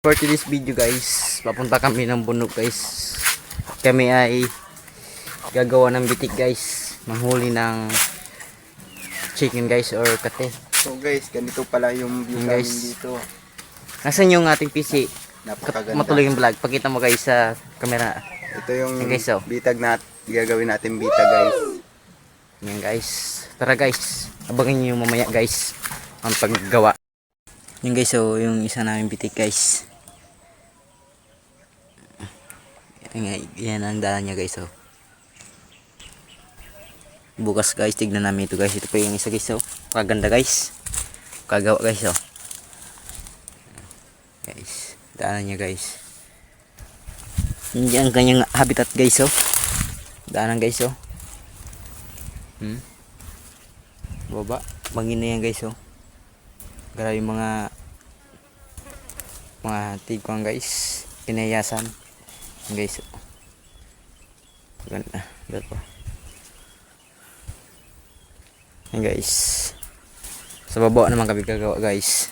For today's video guys, papunta kami ng bundok guys. Kami ay gagawa ng bitik guys, manghuli ng chicken guys or kate. So guys, ganito pala yung view namin dito. Nasaan yung ating PC? Napakaganda. Matuloy yung vlog. Pakita mo guys sa camera. Ito yung guys, oh. bitag na gagawin natin bitag guys. Yan guys. Tara guys, abangan nyo mamaya guys ang paggawa. Yan guys, so yung isa namin bitik guys. Yan ang daan niya guys, oh. Bukas guys, tignan namin ito guys. Ito pa yung isa guys, oh. Kaganda guys. Kagawa guys, oh. Guys, daanan niya guys. Hindi ang kanyang habitat guys, oh. Daanan guys, oh. Baba, bangin na yan guys, oh. Grabe yung mga tigwang guys. Pinayasan. Guys, oh. Ganda, dito. Yan guys. Sa baba naman kami gagawa guys.